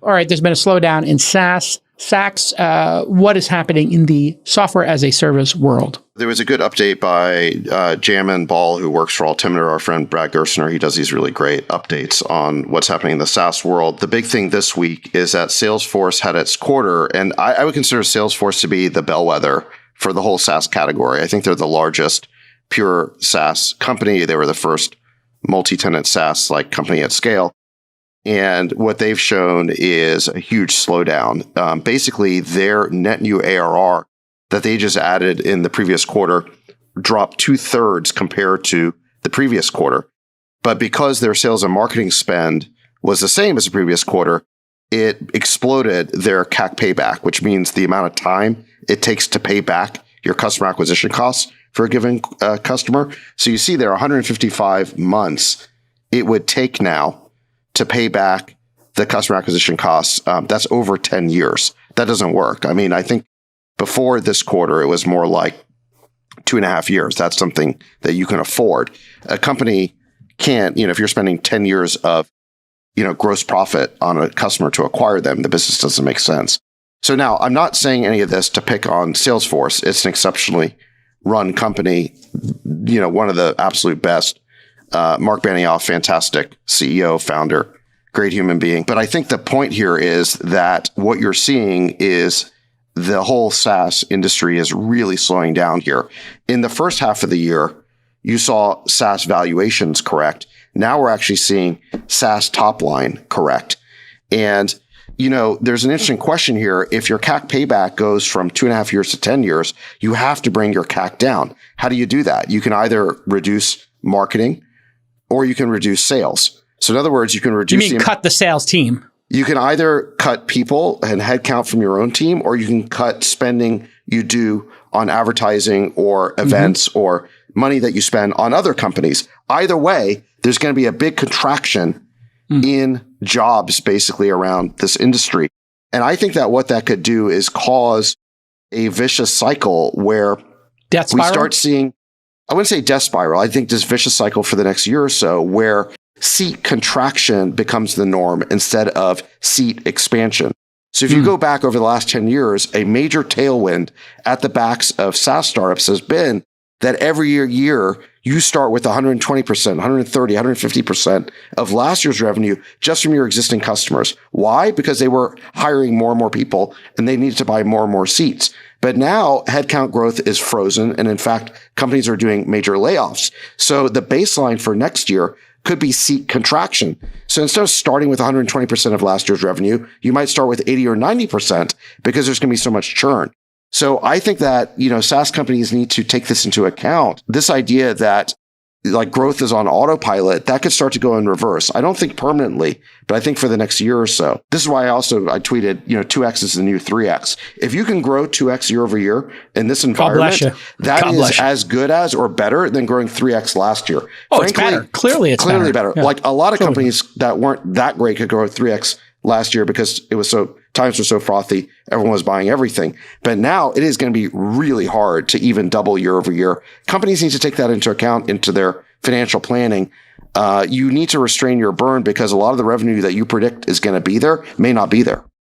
all right, there's been a slowdown in SaaS. What is happening in the software as a service world? There was a good update by Jamin Ball, who works for Altimeter, our friend Brad Gerstner. He does these really great updates on what's happening in the SaaS world. The big thing this week is that Salesforce had its quarter, and I would consider Salesforce to be the bellwether for the whole SaaS category. I think they're the largest pure SaaS company. They were the first multi-tenant SaaS like company at scale. And what they've shown is a huge slowdown. Basically, their net new ARR that they just added in the previous quarter dropped 2/3 compared to the previous quarter. But because their sales and marketing spend was the same as the previous quarter, it exploded their CAC payback, which means the amount of time it takes to pay back your customer acquisition costs for a given customer. So you see there 155 months it would take now to pay back the customer acquisition costs. That's over 10 years. That doesn't work. I mean, I think before this quarter, it was more like 2.5 years. That's something that you can afford. A company can't, if you're spending 10 years of, gross profit on a customer to acquire them, the business doesn't make sense. So now I'm not saying any of this to pick on Salesforce. It's an exceptionally run company, one of the absolute best. Mark Benioff, fantastic CEO, founder, great human being. But I think the point here is that what you're seeing is the whole SaaS industry is really slowing down here. In the first half of the year, you saw SaaS valuations correct. Now we're actually seeing SaaS top line correct. And, there's an interesting question here. If your CAC payback goes from 2.5 years to 10 years, you have to bring your CAC down. How do you do that? You can either reduce marketing or you can reduce sales. So in other words, you can reduce... You mean cut the sales team? You can either cut people and headcount from your own team, or you can cut spending you do on advertising or events or money that you spend on other companies. Either way, there's going to be a big contraction in jobs basically around this industry. And I think that what that could do is cause a vicious cycle where death spiral? We start seeing, I wouldn't say death spiral. I think this vicious cycle for the next year or so where seat contraction becomes the norm instead of seat expansion. So if you go back over the last 10 years, a major tailwind at the backs of SaaS startups has been that every year you start with 120%, 130, 150% of last year's revenue just from your existing customers. Why? Because they were hiring more and more people and they needed to buy more and more seats. But now headcount growth is frozen. And in fact, companies are doing major layoffs. So the baseline for next year could be seat contraction. So instead of starting with 120% of last year's revenue, you might start with 80 or 90% because there's going to be so much churn. So I think that, SaaS companies need to take this into account. This idea that like growth is on autopilot, that could start to go in reverse. I don't think permanently, but I think for the next year or so. This is why I tweeted, 2x is the new 3x. If you can grow 2x year over year in this environment, that is as good as or better than growing 3x last year. Oh, frankly, it's better. Clearly better. Yeah. Like a lot of companies that weren't that great could grow 3x last year because it was times were so frothy, everyone was buying everything. But now it is going to be really hard to even double year over year. Companies need to take that into account into their financial planning. You need to restrain your burn because a lot of the revenue that you predict is going to be there may not be there.